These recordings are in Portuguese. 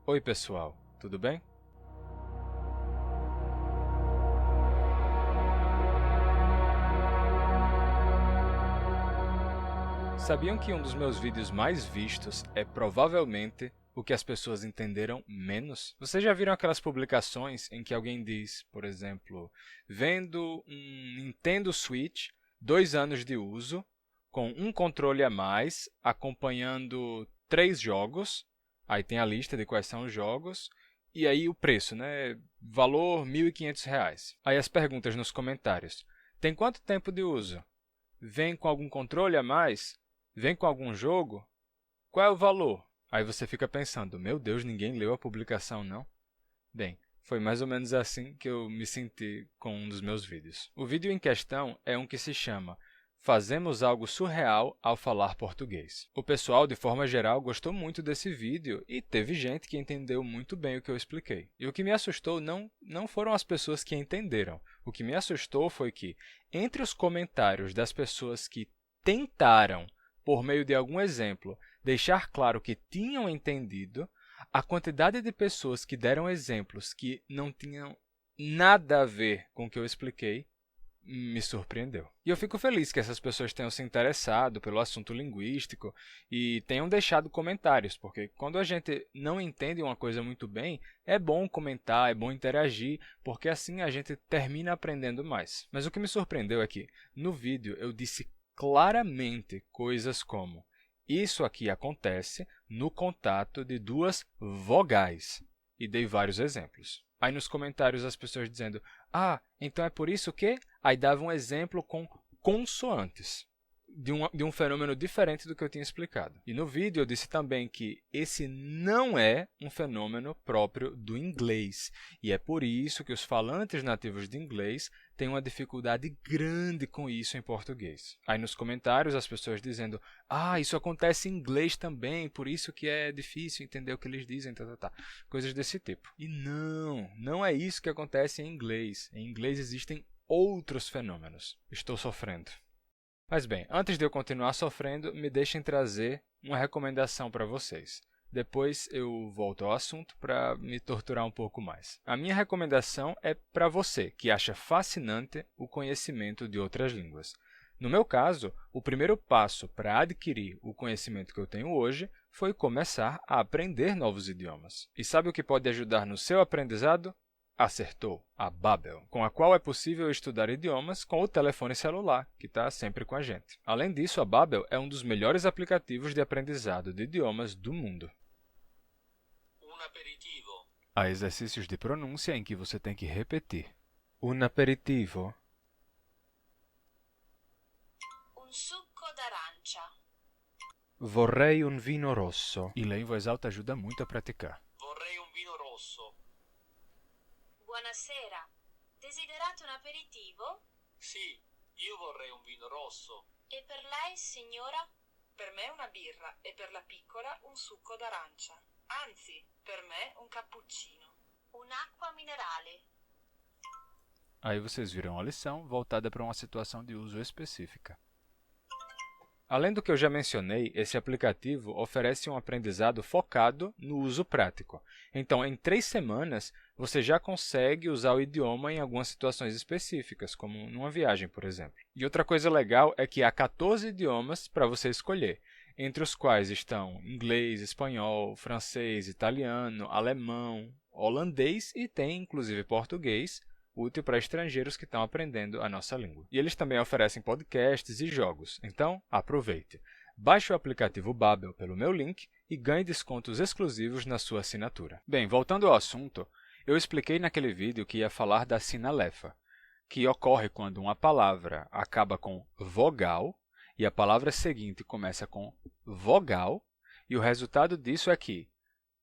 Oi pessoal, tudo bem? Sabiam que um dos meus vídeos mais vistos é provavelmente o que as pessoas entenderam menos? Vocês já viram aquelas publicações em que alguém diz, por exemplo, vendo um Nintendo Switch, 2 anos de uso, com um controle a mais, acompanhando 3 jogos, aí tem a lista de quais são os jogos, e aí o preço, né? Valor R$ 1.500. Aí as perguntas nos comentários. Tem quanto tempo de uso? Vem com algum controle a mais? Vem com algum jogo? Qual é o valor? Aí você fica pensando, meu Deus, ninguém leu a publicação, não? Bem, foi mais ou menos assim que eu me senti com um dos meus vídeos. O vídeo em questão é um que se chama Fazemos algo surreal ao falar português. O pessoal, de forma geral, gostou muito desse vídeo e teve gente que entendeu muito bem o que eu expliquei. E o que me assustou não foram as pessoas que entenderam. O que me assustou foi que, entre os comentários das pessoas que tentaram, por meio de algum exemplo, deixar claro que tinham entendido, a quantidade de pessoas que deram exemplos que não tinham nada a ver com o que eu expliquei me surpreendeu. E eu fico feliz que essas pessoas tenham se interessado pelo assunto linguístico e tenham deixado comentários, porque quando a gente não entende uma coisa muito bem, é bom comentar, é bom interagir, porque assim a gente termina aprendendo mais. Mas o que me surpreendeu é que, no vídeo, eu disse claramente coisas como isso aqui acontece no contato de duas vogais. E dei vários exemplos. Aí nos comentários as pessoas dizendo, então é por isso que... Aí dava um exemplo com consoantes, de um fenômeno diferente do que eu tinha explicado. E no vídeo eu disse também que esse não é um fenômeno próprio do inglês. E é por isso que os falantes nativos de inglês têm uma dificuldade grande com isso em português. Aí nos comentários as pessoas dizendo, isso acontece em inglês também, por isso que é difícil entender o que eles dizem, coisas desse tipo. E não é isso que acontece em inglês. Em inglês existem outros fenômenos. Estou sofrendo. Mas bem, antes de eu continuar sofrendo, me deixem trazer uma recomendação para vocês. Depois eu volto ao assunto para me torturar um pouco mais. A minha recomendação é para você que acha fascinante o conhecimento de outras línguas. No meu caso, o primeiro passo para adquirir o conhecimento que eu tenho hoje foi começar a aprender novos idiomas. E sabe o que pode ajudar no seu aprendizado? Acertou, a Babbel, com a qual é possível estudar idiomas com o telefone celular, que está sempre com a gente. Além disso, a Babbel é um dos melhores aplicativos de aprendizado de idiomas do mundo. Un aperitivo. Há exercícios de pronúncia em que você tem que repetir. Un aperitivo. Un succo d'arancia. Vorrei un vino rosso. E ler em voz alta ajuda muito a praticar. Vorrei un vino rosso. Buonasera. Desiderate un aperitivo? Sì, io vorrei un vino rosso. E per lei, signora? Per me una birra e per la piccola un succo d'arancia. Anzi, per me un cappuccino. Un'acqua minerale. Aí vocês viram a lição voltada para uma situação de uso específica. Além do que eu já mencionei, esse aplicativo oferece um aprendizado focado no uso prático. Então, em 3 semanas, você já consegue usar o idioma em algumas situações específicas, como numa viagem, por exemplo. E outra coisa legal é que há 14 idiomas para você escolher, entre os quais estão inglês, espanhol, francês, italiano, alemão, holandês e tem, inclusive, português, útil para estrangeiros que estão aprendendo a nossa língua. E eles também oferecem podcasts e jogos, então aproveite. Baixe o aplicativo Babbel pelo meu link e ganhe descontos exclusivos na sua assinatura. Bem, voltando ao assunto, eu expliquei naquele vídeo que ia falar da sinalefa, que ocorre quando uma palavra acaba com vogal e a palavra seguinte começa com vogal, e o resultado disso é que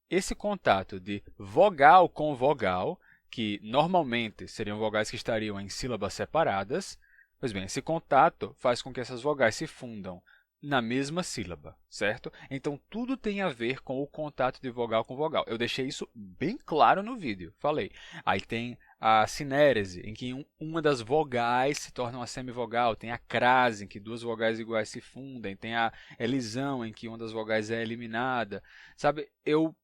esse contato de vogal com vogal, que normalmente seriam vogais que estariam em sílabas separadas, pois bem, esse contato faz com que essas vogais se fundam na mesma sílaba, certo? Então, tudo tem a ver com o contato de vogal com vogal. Eu deixei isso bem claro no vídeo, falei. Aí tem a sinérese, em que uma das vogais se torna uma semivogal. Tem a crase, em que duas vogais iguais se fundem. Tem a elisão, em que uma das vogais é eliminada. Sabe, eu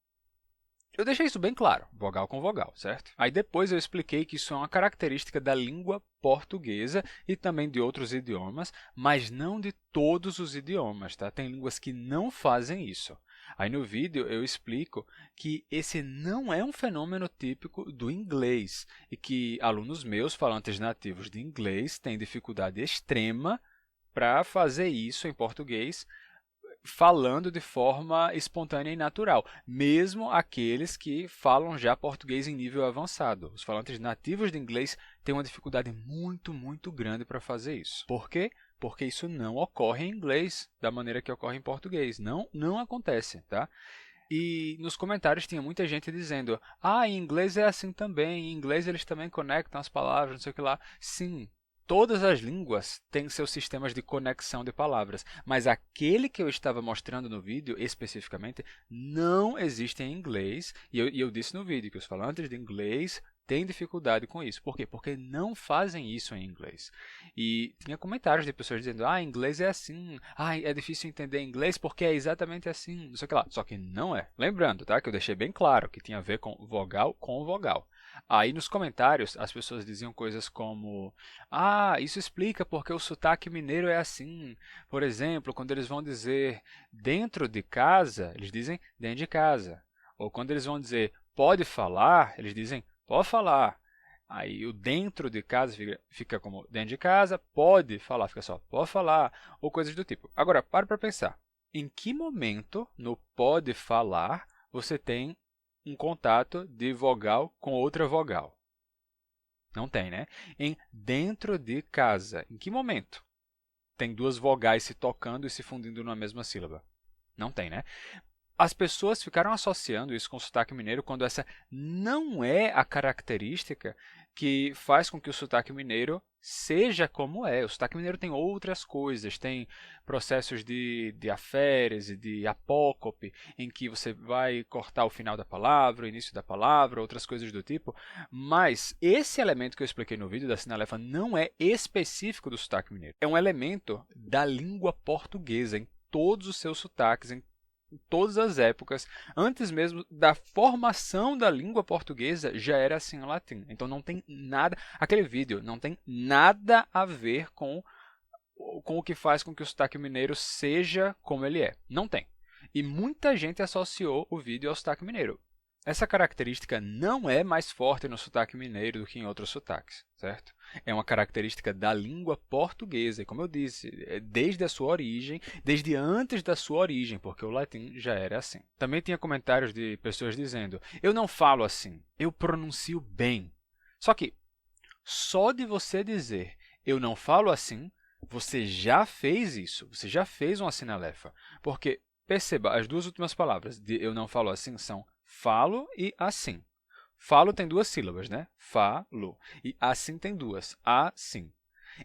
Eu deixei isso bem claro, vogal com vogal, certo? Aí depois eu expliquei que isso é uma característica da língua portuguesa e também de outros idiomas, mas não de todos os idiomas, tá? Tem línguas que não fazem isso. Aí no vídeo eu explico que esse não é um fenômeno típico do inglês e que alunos meus, falantes nativos de inglês, têm dificuldade extrema para fazer isso em português, falando de forma espontânea e natural, mesmo aqueles que falam já português em nível avançado. Os falantes nativos de inglês têm uma dificuldade muito grande para fazer isso. Por quê? Porque isso não ocorre em inglês da maneira que ocorre em português. Não acontece, tá? E nos comentários tinha muita gente dizendo: em inglês é assim também, em inglês eles também conectam as palavras, não sei o que lá. Sim, todas as línguas têm seus sistemas de conexão de palavras, mas aquele que eu estava mostrando no vídeo, especificamente, não existe em inglês, e eu disse no vídeo que os falantes de inglês têm dificuldade com isso. Por quê? Porque não fazem isso em inglês. E tinha comentários de pessoas dizendo: inglês é assim, é difícil entender inglês porque é exatamente assim, não sei o que lá. Só que não é. Lembrando, tá, que eu deixei bem claro que tinha a ver com vogal. Aí nos comentários as pessoas diziam coisas como: isso explica porque o sotaque mineiro é assim. Por exemplo, quando eles vão dizer dentro de casa, eles dizem dentro de casa. Ou quando eles vão dizer pode falar, eles dizem pode falar. Aí o dentro de casa fica como dentro de casa, pode falar, fica só pode falar, ou coisas do tipo. Agora, para pensar. Em que momento no pode falar você tem um contato de vogal com outra vogal? Não tem, né? Em dentro de casa, em que momento tem duas vogais se tocando e se fundindo numa mesma sílaba? Não tem, né? As pessoas ficaram associando isso com o sotaque mineiro quando essa não é a característica que faz com que o sotaque mineiro seja como é. O sotaque mineiro tem outras coisas, tem processos de aférese, de apócope, em que você vai cortar o final da palavra, o início da palavra, outras coisas do tipo, mas esse elemento que eu expliquei no vídeo da sinalefa não é específico do sotaque mineiro. É um elemento da língua portuguesa, em todos os seus sotaques, em todas as épocas, antes mesmo da formação da língua portuguesa, já era assim o latim. Então não tem nada, aquele vídeo não tem nada a ver com o que faz com que o sotaque mineiro seja como ele é. Não tem. E muita gente associou o vídeo ao sotaque mineiro. Essa característica não é mais forte no sotaque mineiro do que em outros sotaques, certo? É uma característica da língua portuguesa, e como eu disse, desde a sua origem, desde antes da sua origem, porque o latim já era assim. Também tinha comentários de pessoas dizendo: eu não falo assim, eu pronuncio bem. Só que, só de você dizer eu não falo assim, você já fez isso, você já fez uma sinalefa. Porque, perceba, as duas últimas palavras de eu não falo assim são falo e assim. Falo tem duas sílabas, né? Falo. E assim tem duas. Assim.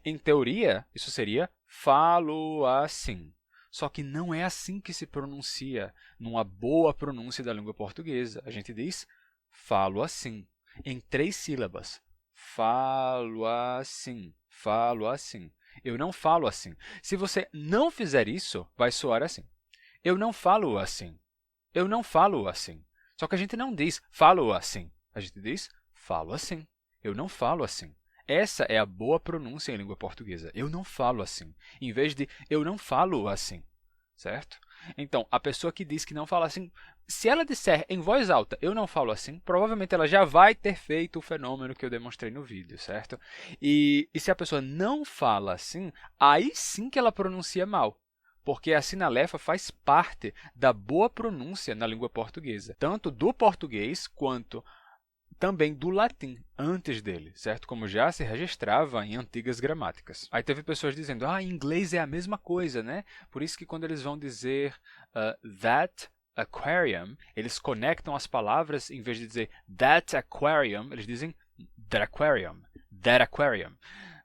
Em teoria, isso seria falo assim. Só que não é assim que se pronuncia numa boa pronúncia da língua portuguesa. A gente diz falo assim, em 3 sílabas. Falo assim, falo assim. Eu não falo assim. Se você não fizer isso, vai soar assim. Eu não falo assim. Eu não falo assim. Só que a gente não diz falo assim. A gente diz falo assim. Eu não falo assim. Essa é a boa pronúncia em língua portuguesa. Eu não falo assim. Em vez de eu não falo assim. Certo? Então, a pessoa que diz que não fala assim, se ela disser em voz alta, eu não falo assim, provavelmente ela já vai ter feito o fenômeno que eu demonstrei no vídeo, certo? E se a pessoa não fala assim, aí sim que ela pronuncia mal. Porque a sinalefa faz parte da boa pronúncia na língua portuguesa, tanto do português quanto também do latim, antes dele, certo? Como já se registrava em antigas gramáticas. Aí teve pessoas dizendo, em inglês é a mesma coisa, né? Por isso que quando eles vão dizer that aquarium, eles conectam as palavras, em vez de dizer that aquarium, eles dizem that aquarium, that aquarium.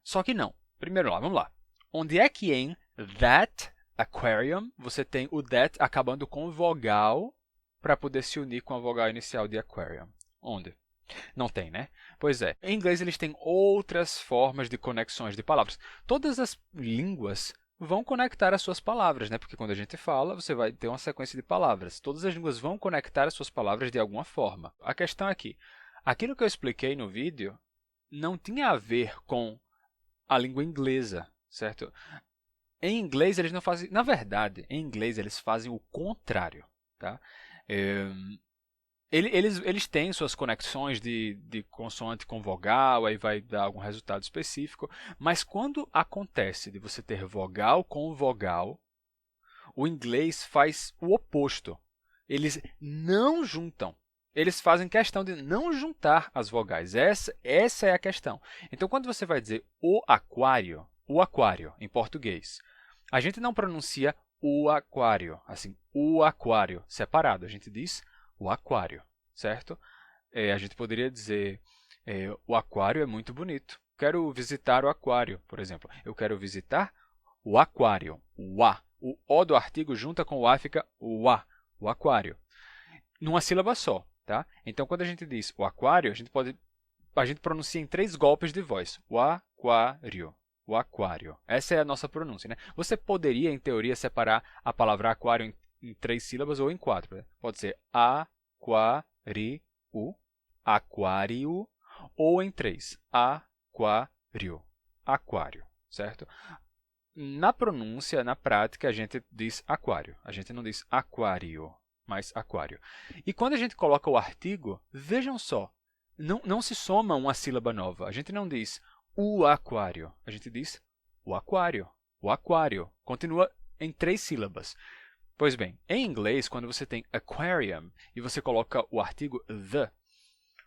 Só que não. Primeiro lá, vamos lá. Onde é que em that aquarium você tem o that acabando com vogal para poder se unir com a vogal inicial de aquarium? Onde? Não tem, né? Pois é. Em inglês eles têm outras formas de conexões de palavras. Todas as línguas vão conectar as suas palavras, né? Porque quando a gente fala, você vai ter uma sequência de palavras. Todas as línguas vão conectar as suas palavras de alguma forma. A questão é que aquilo que eu expliquei no vídeo não tinha a ver com a língua inglesa, certo? Em inglês, eles não fazem... Na verdade, em inglês, eles fazem o contrário, tá? Eles têm suas conexões de consoante com vogal, aí vai dar algum resultado específico, mas quando acontece de você ter vogal com vogal, o inglês faz o oposto. Eles não juntam. Eles fazem questão de não juntar as vogais. Essa é a questão. Então, quando você vai dizer o aquário, em português, a gente não pronuncia o aquário, assim, o aquário, separado. A gente diz o aquário, certo? A gente poderia dizer, o aquário é muito bonito. Quero visitar o aquário, por exemplo. Eu quero visitar o aquário, o A. O O do artigo junta com o A fica o A, o aquário. Numa sílaba só, tá? Então, quando a gente diz o aquário, a gente pronuncia em 3 golpes de voz. O aquário. O aquário. Essa é a nossa pronúncia, né? Você poderia, em teoria, separar a palavra aquário em 3 sílabas ou em 4. Né? Pode ser aquário, aquário, ou em 3. Aquário, aquário, certo? Na pronúncia, na prática, a gente diz aquário. A gente não diz aquário, mas aquário. E quando a gente coloca o artigo, vejam só, não se soma uma sílaba nova. A gente não diz o aquário. A gente diz o aquário. O aquário. Continua em 3 sílabas. Pois bem, em inglês, quando você tem aquarium e você coloca o artigo the,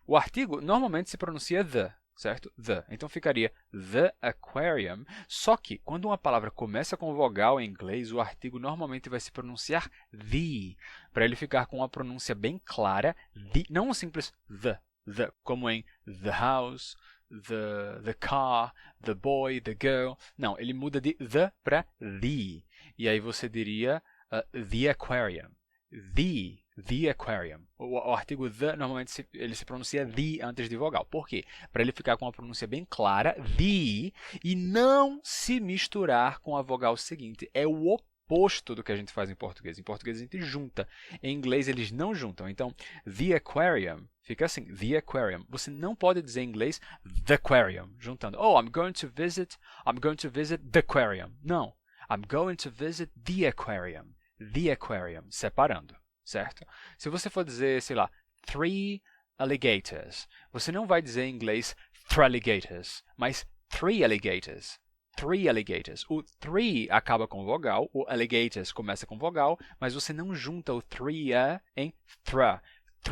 o artigo normalmente se pronuncia the, certo? The. Então ficaria the aquarium. Só que quando uma palavra começa com vogal em inglês, o artigo normalmente vai se pronunciar the, para ele ficar com uma pronúncia bem clara, the, não um simples the, como em the house, the car, the boy, the girl. Não, ele muda de the para the. E aí você diria the aquarium. The aquarium. O artigo the, normalmente, ele se pronuncia the antes de vogal. Por quê? Para ele ficar com uma pronúncia bem clara, the, e não se misturar com a vogal seguinte. É o oposto do que a gente faz em português. Em português a gente junta. Em inglês eles não juntam. Então, the aquarium fica assim, the aquarium. Você não pode dizer em inglês the aquarium, juntando. Oh, I'm going to visit the aquarium. Não. I'm going to visit the aquarium. The aquarium, separando, certo? Se você for dizer, sei lá, 3 alligators, você não vai dizer em inglês 3 alligators, mas 3 alligators. 3 alligators. O 3 acaba com vogal, o alligators começa com vogal, mas você não junta o 3 em 3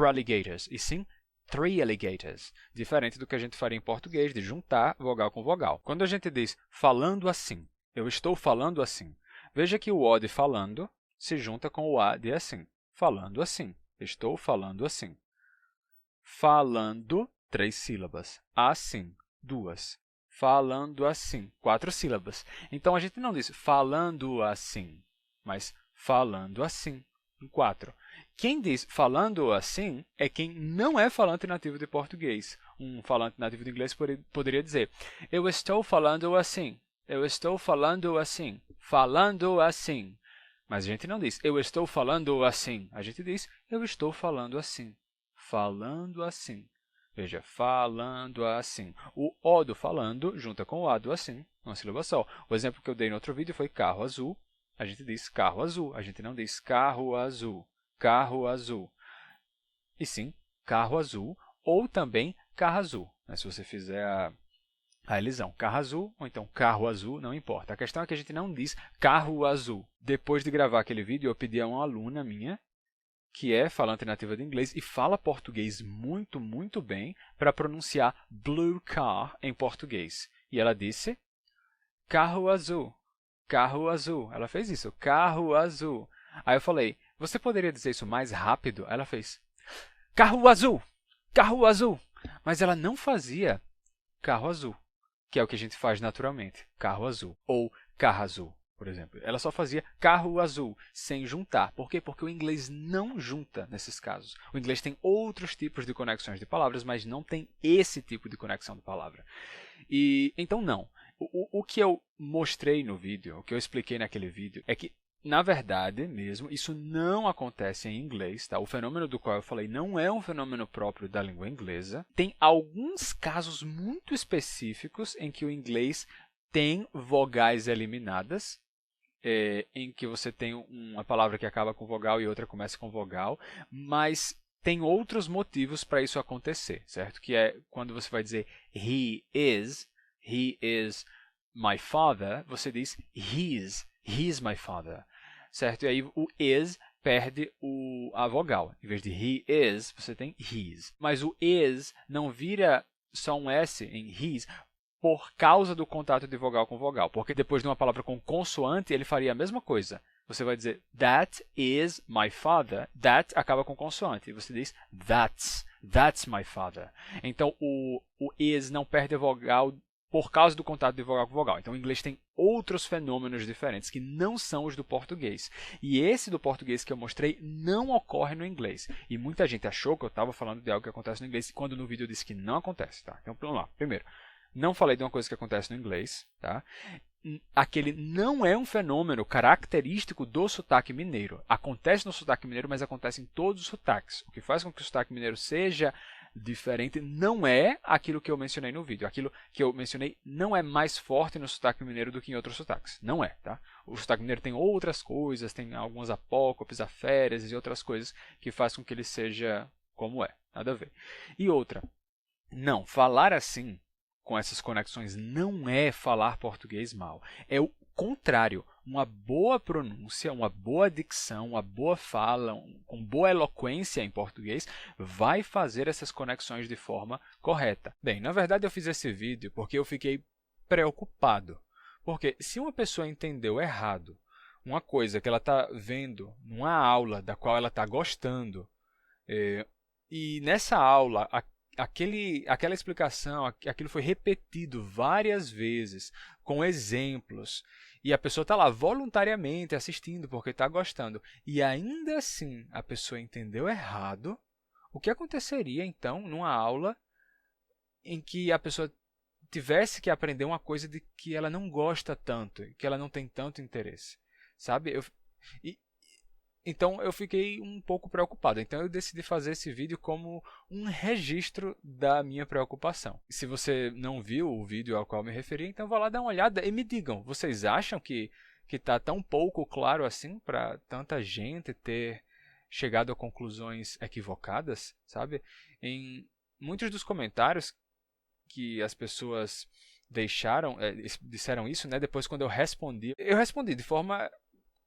alligators, e sim 3 alligators, diferente do que a gente faria em português, de juntar vogal com vogal. Quando a gente diz falando assim, eu estou falando assim, veja que o O de falando se junta com o A de assim. Falando assim. Estou falando assim. Falando, 3 sílabas. Assim, 2. Falando assim, 4 sílabas. Então, a gente não diz falando assim, mas falando assim, em 4. Quem diz falando assim é quem não é falante nativo de português. Um falante nativo de inglês poderia dizer eu estou falando assim. Eu estou falando assim. Falando assim. Mas a gente não diz, eu estou falando assim. A gente diz, eu estou falando assim. Falando assim. Veja, falando assim. O O do falando junta com o A do assim, uma sílaba só. O exemplo que eu dei no outro vídeo foi carro azul. A gente diz carro azul. A gente não diz carro azul. Carro azul. E sim, carro azul ou também carro azul. Se você fizer a elisão, carro azul ou então carro azul, não importa. A questão é que a gente não diz carro azul. Depois de gravar aquele vídeo, eu pedi a uma aluna minha, que é falante nativa de inglês e fala português muito, muito bem, para pronunciar blue car em português. E ela disse carro azul, carro azul. Ela fez isso, carro azul. Aí eu falei, você poderia dizer isso mais rápido? Ela fez carro azul, carro azul. Mas ela não fazia carro azul, que é o que a gente faz naturalmente, carro azul, ou carro azul, por exemplo. Ela só fazia carro azul, sem juntar. Por quê? Porque o inglês não junta nesses casos. O inglês tem outros tipos de conexões de palavras, mas não tem esse tipo de conexão de palavra. E então, não. O que eu mostrei no vídeo, o que eu expliquei naquele vídeo, é que, na verdade mesmo, isso não acontece em inglês, tá? O fenômeno do qual eu falei não é um fenômeno próprio da língua inglesa. Tem alguns casos muito específicos em que o inglês tem vogais eliminadas, em que você tem uma palavra que acaba com vogal e outra começa com vogal, mas tem outros motivos para isso acontecer, certo? Que é quando você vai dizer he is my father, você diz he's my father, certo? E aí o is perde a vogal. Em vez de he is, você tem his. Mas o is não vira só um S em his por causa do contato de vogal com vogal. Porque depois de uma palavra com consoante, ele faria a mesma coisa. Você vai dizer that is my father. That acaba com consoante. E você diz that's my father. Então o is não perde a vogal por causa do contato de vogal com vogal. Então o inglês tem outros fenômenos diferentes que não são os do português. E esse do português que eu mostrei não ocorre no inglês. E muita gente achou que eu estava falando de algo que acontece no inglês, quando no vídeo eu disse que não acontece. Tá? Então vamos lá. Primeiro, não falei de uma coisa que acontece no inglês. Tá? Aquele não é um fenômeno característico do sotaque mineiro. Acontece no sotaque mineiro, mas acontece em todos os sotaques. O que faz com que o sotaque mineiro seja diferente não é aquilo que eu mencionei no vídeo. Aquilo que eu mencionei não é mais forte no sotaque mineiro do que em outros sotaques. Não é, tá? O sotaque mineiro tem outras coisas, tem alguns apócopes, aféreses e outras coisas que faz com que ele seja como é. Nada a ver. E outra, não, falar assim, com essas conexões, não é falar português mal. É o contrário. Uma boa pronúncia, uma boa dicção, uma boa fala, com boa eloquência em português, vai fazer essas conexões de forma correta. Bem, na verdade eu fiz esse vídeo porque eu fiquei preocupado. Porque se uma pessoa entendeu errado uma coisa que ela está vendo numa aula da qual ela está gostando, e nessa aula aquela explicação, aquilo foi repetido várias vezes, com exemplos, e a pessoa está lá voluntariamente assistindo porque está gostando, e ainda assim a pessoa entendeu errado, o que aconteceria então numa aula em que a pessoa tivesse que aprender uma coisa de que ela não gosta tanto, que ela não tem tanto interesse, sabe? Então eu fiquei um pouco preocupado. Então eu decidi fazer esse vídeo como um registro da minha preocupação. E se você não viu o vídeo ao qual me referi, então vá lá dar uma olhada e me digam, vocês acham que está tão pouco claro assim para tanta gente ter chegado a conclusões equivocadas, sabe? Em muitos dos comentários que as pessoas disseram isso, né? Depois quando eu respondi de forma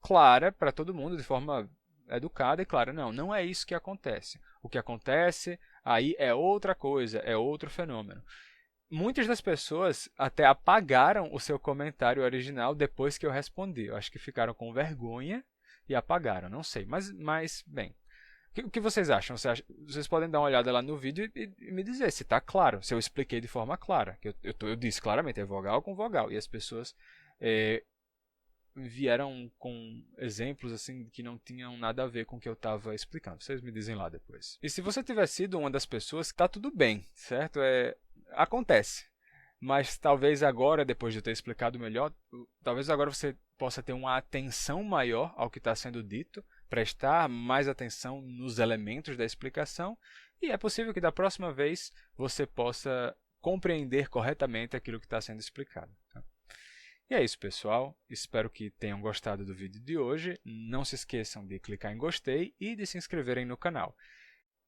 clara para todo mundo, de forma educada e clara. Não é isso que acontece. O que acontece aí é outra coisa, é outro fenômeno. Muitas das pessoas até apagaram o seu comentário original depois que eu respondi. Eu acho que ficaram com vergonha e apagaram, não sei. Mas bem, o que vocês acham? Vocês podem dar uma olhada lá no vídeo e me dizer se está claro, se eu expliquei de forma clara. Eu disse claramente, é vogal com vogal. E as pessoas vieram com exemplos assim que não tinham nada a ver com o que eu estava explicando. Vocês me dizem lá depois. E se você tiver sido uma das pessoas, está tudo bem, certo? Acontece. Mas talvez agora, depois de eu ter explicado melhor, talvez agora você possa ter uma atenção maior ao que está sendo dito, prestar mais atenção nos elementos da explicação, e é possível que da próxima vez você possa compreender corretamente aquilo que está sendo explicado. Tá? E é isso, pessoal. Espero que tenham gostado do vídeo de hoje. Não se esqueçam de clicar em gostei e de se inscreverem no canal.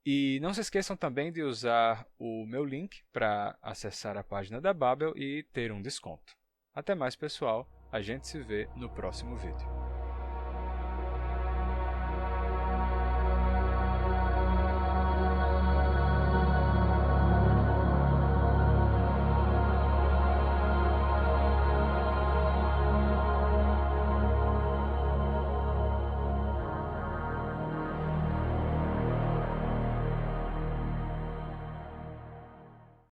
E não se esqueçam também de usar o meu link para acessar a página da Babel e ter um desconto. Até mais, pessoal. A gente se vê no próximo vídeo.